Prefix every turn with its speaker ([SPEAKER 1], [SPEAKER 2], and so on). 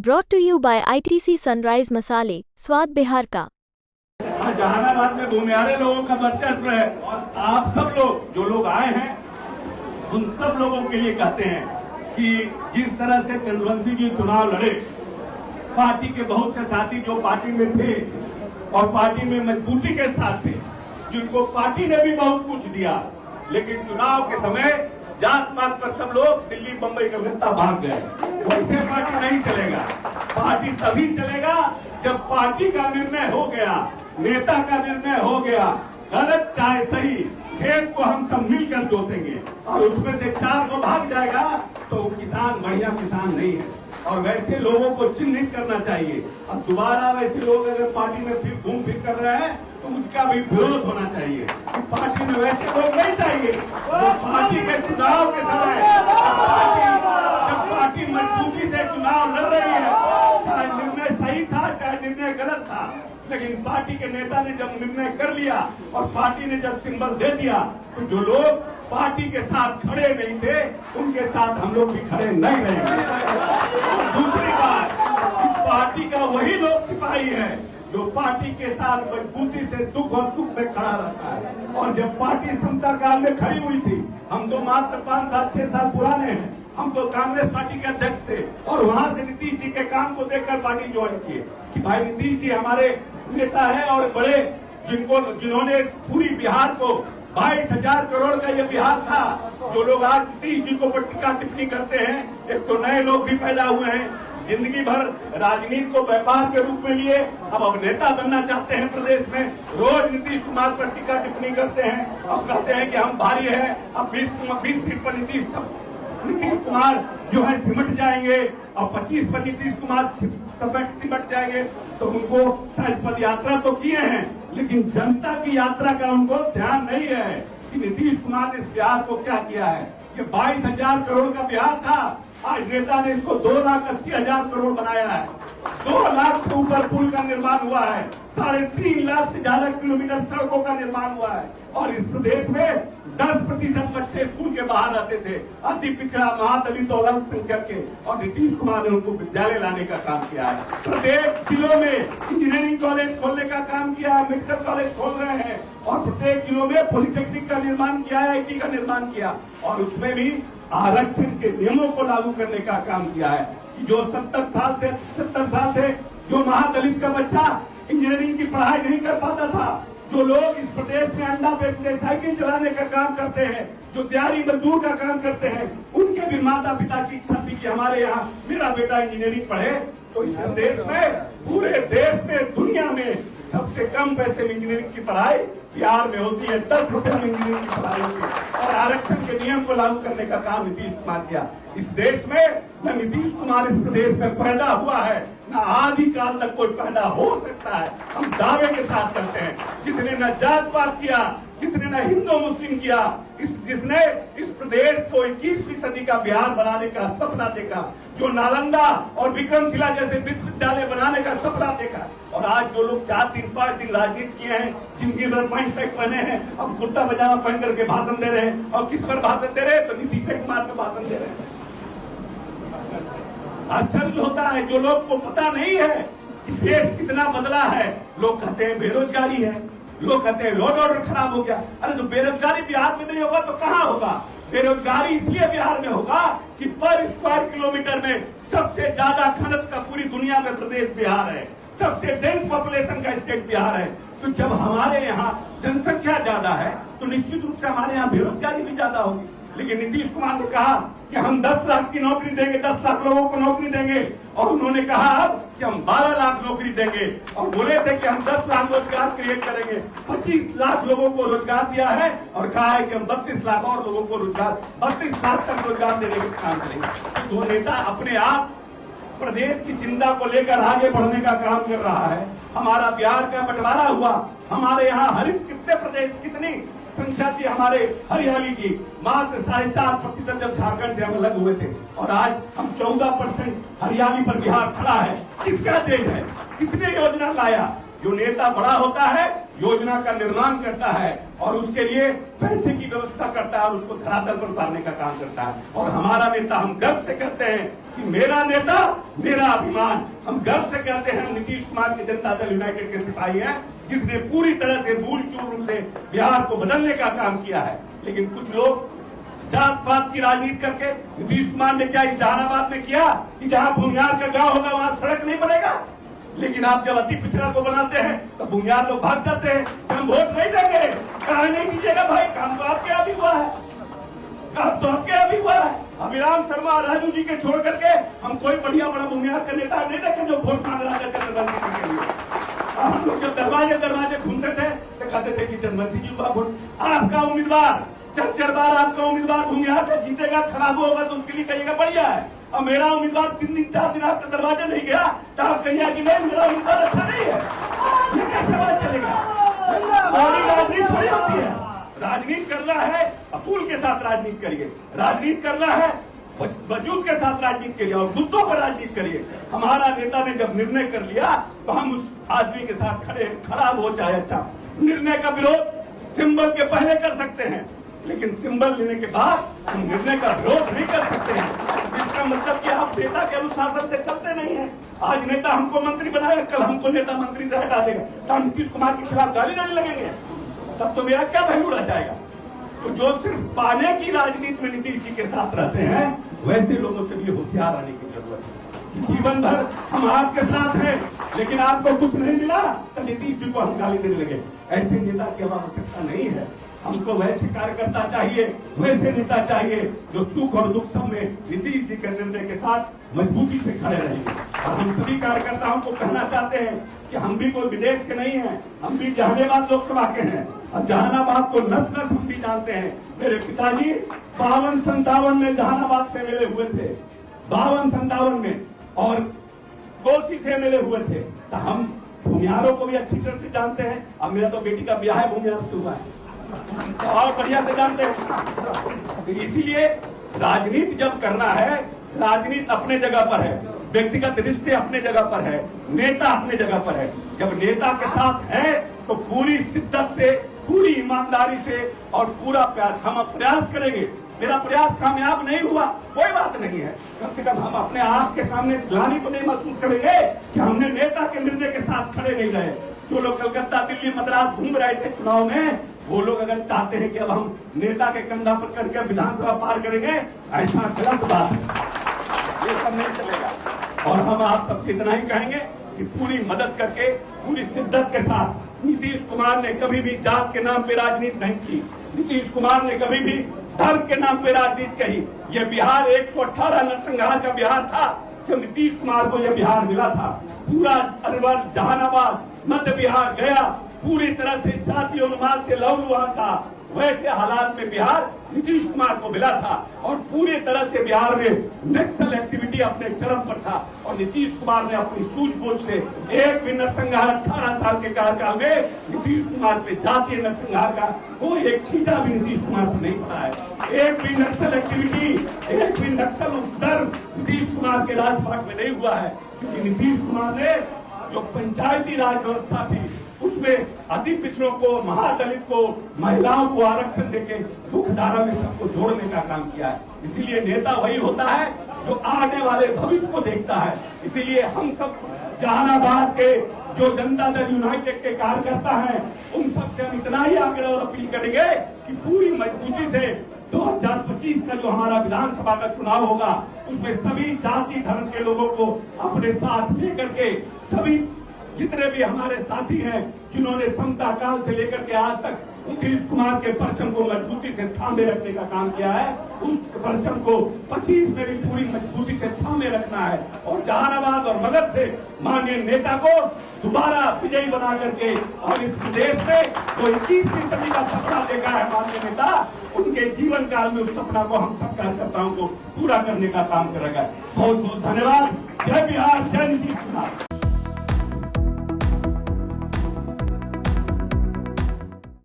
[SPEAKER 1] Brought to you by ITC Sunrise मसाले, स्वाद बिहार का।
[SPEAKER 2] जहानाबाद में भूमिहारे लोगों का वर्चस्व है और आप सब लोग जो लोग आए हैं उन सब लोगों के लिए कहते हैं कि जिस तरह से चंद्रवंशी जी चुनाव लड़े, पार्टी के बहुत से साथी जो पार्टी में थे और पार्टी में मजबूती के साथ थे, जिनको पार्टी ने भी बहुत कुछ दिया, लेकिन चुनाव के समय जात पात पर सब लोग दिल्ली बंबई कलकत्ता भाग गए। वैसे पार्टी नहीं चलेगा। पार्टी तभी चलेगा जब पार्टी का निर्णय हो गया, नेता का निर्णय हो गया, गलत चाहे सही, खेत को हम सब मिलकर जोतेंगे और उसमें से 4 को भाग जाएगा तो किसान बढ़िया किसान नहीं है। और वैसे लोगों को चिन्हित करना चाहिए और दोबारा वैसे लोग अगर पार्टी में फिर घूम फिर कर रहे हैं तो उनका भी विरोध होना चाहिए। पार्टी में वैसे लोग नहीं चाहिए। पार्टी के चुनाव के समय जब पार्टी मजबूती से चुनाव लड़ रही है, चाहे निर्णय सही था चाहे निर्णय गलत था, लेकिन पार्टी के नेता ने जब निर्णय कर लिया और पार्टी ने जब सिंबल दे दिया तो जो लोग पार्टी के साथ खड़े नहीं थे उनके साथ हम लोग भी खड़े नहीं रहेंगे। दूसरी बात, पार्टी का वही लोग सिपाही है जो पार्टी के साथ मजबूती से दुख और सुख में खड़ा रहता है। और जब पार्टी समता काल में खड़ी हुई थी, हम तो मात्र 5 साल 6 साल पुराने हैं, हम तो कांग्रेस पार्टी के अध्यक्ष थे और वहां से नीतीश जी के काम को देखकर पार्टी ज्वाइन किए कि भाई नीतीश जी हमारे नेता है और बड़े जिन्होंने पूरी बिहार को 22,000 करोड़ का ये बिहार था। जो लोग आज नीतीश जी को टीका टिप्पणी करते हैं, एक तो नए लोग भी पैदा हुए हैं, जिंदगी भर राजनीति को व्यापार के रूप में लिए, अब नेता बनना चाहते हैं प्रदेश में, रोज नीतीश कुमार पर टीका टिप्पणी करते हैं और कहते हैं कि हम भारी है, अब 20 सीट पर नीतीश कुमार जो है सिमट जाएंगे और 25 पर नीतीश कुमार सिमट जाएंगे। तो उनको शायद पद यात्रा तो किए हैं, लेकिन जनता की यात्रा का उनको ध्यान नहीं है कि नीतीश कुमार ने इस बिहार को क्या किया है। ये 22,000 करोड़ का बिहार था, आज नेता ने इसको 2,80,000 करोड़ बनाया है। 2 लाख से ऊपर पुल का निर्माण हुआ है, 3.5 लाख से ज्यादा किलोमीटर सड़कों का निर्माण हुआ है और इस प्रदेश में 10% बच्चे स्कूल के बाहर रहते थे, अति पिछड़ा महादलित और अल्पसंख्यक के, और नीतीश कुमार ने उनको विद्यालय लाने का काम किया है। प्रत्येक जिलों में इंजीनियरिंग कॉलेज खोलने का काम किया, मेडिकल कॉलेज खोल रहे हैं और प्रत्येक जिलों में पॉलिटेक्निक का निर्माण किया है, IT का निर्माण किया और उसमें भी आरक्षण के नियमों को लागू करने का काम किया है कि जो 70 साल से जो महादलित का बच्चा इंजीनियरिंग की पढ़ाई नहीं कर पाता था, जो लोग इस प्रदेश में अंडा बेचते साइकिल चलाने का काम करते हैं, जो दिहाड़ी मजदूर का काम करते हैं, उनके भी माता पिता की इच्छा थी कि हमारे यहाँ मेरा बेटा इंजीनियरिंग पढ़े। तो इस प्रदेश में, पूरे देश में, दुनिया में सबसे कम पैसे में इंजीनियरिंग की पढ़ाई बिहार में होती है। 10 रुपए में इंजीनियरिंग की पढ़ाई होती है और आरक्षण के नियम को लागू करने का काम नीतीश कुमार किया। इस देश में न नीतीश कुमार इस प्रदेश में पैदा हुआ है, न आदि काल तक कोई पैदा हो सकता है। हम दावे के साथ करते हैं, जिसने न जात पात किया, जिसने न हिंदू मुस्लिम किया, जिसने इस प्रदेश को 21वीं सदी का बिहार बनाने का सपना देखा, जो नालंदा और विक्रमशिला जैसे विश्वविद्यालय बनाने का सपना देखा, और आज जो लोग 4 दिन 5 दिन राजनीति किए हैं, जिंदगी भर पैंट शर्ट पहने हैं, अब कुर्ता पजामा पहन करके भाषण दे रहे हैं और किस पर भाषण दे रहे हैं, तो नीतीश कुमार पर भाषण दे रहे हैं। आश्चर्य होता है, जो लोग को पता नहीं है कि देश कितना बदला है। लोग कहते हैं बेरोजगारी है, लोग कहते हैं लॉ एंड ऑर्डर खराब हो गया। अरे तो बेरोजगारी बिहार में नहीं होगा तो कहाँ होगा? बेरोजगारी इसलिए बिहार में होगा कि पर स्क्वायर किलोमीटर में सबसे ज्यादा खनन का पूरी दुनिया में प्रदेश बिहार है, सबसे डेंस पॉपुलेशन का स्टेट बिहार है। तो जब हमारे यहाँ जनसंख्या ज्यादा है तो निश्चित रूप से हमारे यहाँ बेरोजगारी भी ज्यादा होगी। लेकिन नीतीश कुमार ने कहा कि हम 10 लाख की नौकरी देंगे, 10 लाख लोगों को नौकरी देंगे, और उन्होंने कहा अब कि हम 12 लाख नौकरी देंगे और बोले थे कि हम 10 लाख रोजगार क्रिएट करेंगे। 25 लाख लोगों को रोजगार दिया है और कहा है कि हम 32 लाख और लोगों को रोजगार, 32 लाख तक रोजगार देने का काम करेंगे। तो नेता अपने आप प्रदेश की चिंता को लेकर आगे बढ़ने का काम कर रहा है। हमारा बिहार का बंटवारा हुआ, हमारे यहाँ हरित कितने प्रदेश, कितनी संख्या थी हमारे हरियाली की, मात्र 4.5% जब झारखंड से हम अलग हुए थे, और आज हम 14% हरियाली पर बिहार खड़ा है। किसका देन है? किसने योजना लाया? जो नेता बड़ा होता है योजना का निर्माण करता है और उसके लिए पैसे की व्यवस्था करता है और उसको धरातल पर उतारने का काम करता है। और हमारा नेता, हम गर्व से कहते हैं कि मेरा नेता मेरा अभिमान। हम गर्व से कहते हैं नीतीश कुमार के जनता दल यूनाइटेड के सिपाही हैं, जिसने पूरी तरह से भूल चूक से बिहार को बदलने का काम किया है। लेकिन कुछ लोग जात पात की राजनीति करके, नीतीश कुमार ने क्या इस जहानाबाद में किया कि जहां भूमिहार का गांव होगा वहां सड़क नहीं बनेगा? लेकिन आप जब अति पिछड़ा को बनाते हैं तो भूमिहार लोग भाग जाते हैं, हम वोट नहीं देंगे। कहा नहीं दीजिएगा भाई, काम तो आपके अभी हुआ है, काम तो आपके अभी हुआ है। अभिराम शर्मा राजू जी के छोड़ करके हम कोई बढ़िया बड़ा भूमिहार का नेता नहीं देखे जो वोट मांग रहा था चंद्रवंशी जी के लिए। हम लोग जब दरवाजे घूमते थे तो कहते थे कि चंद्रवंशी जी का वोट, आपका उम्मीदवार चर बार आपका उम्मीदवार भूमिहार का जीतेगा, खराब होगा तो उसके लिए कहिएगा बढ़िया है। अब मेरा उम्मीदवार 3 दिन 4 दिन आपके दरवाजे नहीं गया तो आप कहिए कि नहीं मेरा उम्मीदवार अच्छा नहीं है, ये कैसे बात चलेगा? राजनीति थोड़ी होती है। राजनीति करना है असूल के साथ राजनीति करिए, राजनीति करना है वजूद के साथ राजनीति करिए और मुद्दों पर राजनीति करिए। हमारा नेता ने जब निर्णय कर लिया तो हम उस आदमी के साथ खड़े, खराब हो चाहे अच्छा। निर्णय का विरोध सिंबल के पहले कर सकते हैं, लेकिन सिंबल लेने के बाद हम निर्णय का विरोध नहीं कर सकते हैं। इसका मतलब कि आप नेता के अनुशासन से चलते नहीं है। आज नेता हमको मंत्री बनाएगा, कल हमको नेता मंत्री से हटा देगा तो हम नीतीश कुमार के खिलाफ गाली देने लगेंगे, तब तो मेरा क्या वैल्यू रह जाएगा? तो जो सिर्फ पाने की राजनीति में नीतीश जी के साथ रहते हैं, वैसे लोगों से भी होशियार आने की जरूरत है। जीवन भर हम आपके साथ हैं लेकिन आपको कुछ नहीं मिला तो नीतीश जी को हम गाली देने लगे। ऐसे नेता की अब आवश्यकता नहीं है। हमको वैसे कार्यकर्ता चाहिए, वैसे नेता चाहिए जो सुख और दुख सब में नीतीश जी के निर्णय के साथ मजबूती से खड़े रहेंगे। और हम सभी कार्यकर्ताओं को कहना चाहते हैं कि हम भी कोई विदेश के नहीं हैं, हम भी जहानाबाद लोकसभा के हैं और जहानाबाद को नस नस हम भी जानते हैं। मेरे पिताजी 52-57 में जहानाबाद से मिले हुए थे, 52-57 में, और कोसी से मिले हुए थे। तो हम भूमिहारों को भी अच्छी तरह से जानते हैं। अब मेरा तो बेटी का ब्याह है भूमिहार से हुआ है, तो और बढ़िया से जानते हैं। तो इसीलिए राजनीति जब करना है, राजनीति अपने जगह पर है, व्यक्तिगत रिश्ते अपने जगह पर है, नेता अपने जगह पर है। जब नेता के साथ है तो पूरी शिद्दत से, पूरी ईमानदारी से और पूरा प्यार हम प्रयास करेंगे। मेरा प्रयास कामयाब नहीं हुआ कोई बात नहीं है, कम से कम हम अपने आप के सामने ग्लानि तो नहीं महसूस करेंगे कि हमने नेता के निर्णय के साथ खड़े नहीं रहे। जो लोग कलकत्ता, दिल्ली, मद्रास घूम रहे थे चुनाव में, वो लोग अगर चाहते हैं कि अब हम नेता के कंधा पर करके विधानसभा पार करेंगे, ऐसा गलत बात है, ये सब नहीं चलेगा। और हम आप सबसे इतना ही कहेंगे कि पूरी मदद करके, पूरी शिद्दत के साथ। नीतीश कुमार ने कभी भी जात के नाम पे राजनीति नहीं की, नीतीश कुमार ने कभी भी धर्म के नाम पे राजनीति कही। यह बिहार 118 नरसंहार का बिहार था जब नीतीश कुमार को यह बिहार मिला था। पूरा अरवल, जहानाबाद, मध्य बिहार, गया पूरी तरह से जाति अनुमान से लहूलुहान था। वैसे हालात में बिहार नीतीश कुमार को मिला था और पूरी तरह से बिहार में नक्सल एक्टिविटी अपने चरम पर था। और नीतीश कुमार ने अपनी सूझबूझ से एक भी नरसंहार 18 साल के कार्यकाल में नीतीश कुमार पे जातीय नरसंहार का कोई एक छींटा भी नीतीश कुमार को नहीं पड़ा है। एक भी नक्सल एक्टिविटी, एक भी नक्सल उपद्रव नीतीश कुमार के राजपाट में नहीं हुआ है, क्योंकि नीतीश कुमार ने जो पंचायती राज व्यवस्था थी उसमें अति पिछड़ों को, महादलित को, महिलाओं को आरक्षण देके दुख धारा में सबको जोड़ने का काम किया है। इसीलिए नेता वही होता है जो आने वाले भविष्य को देखता है। इसीलिए हम सब जहानाबाद के जो जनता दल यूनाइटेड के कार्यकर्ता हैं, उन सबसे हम इतना ही आग्रह और अपील करेंगे कि पूरी मजबूती से 2025 का जो हमारा विधानसभा का चुनाव होगा उसमें सभी जाति धर्म के लोगों को अपने साथ लेकर के, सभी जितने भी हमारे साथी हैं जिन्होंने समता काल से लेकर के आज तक नीतीश कुमार के परचम को मजबूती से थामे रखने का काम किया है, उस परचम को 25 में भी पूरी मजबूती से थामे रखना है और जहानाबाद और मगध से माननीय नेता को दोबारा विजयी बना करके और इस देश में जो 21वीं सदी का सपना देखा है माननीय नेता, उनके जीवन काल में उस सपना को हम सब कार्यकर्ताओं को पूरा करने का काम करेगा। बहुत बहुत धन्यवाद। जय बिहार, जय नीतीश कुमार।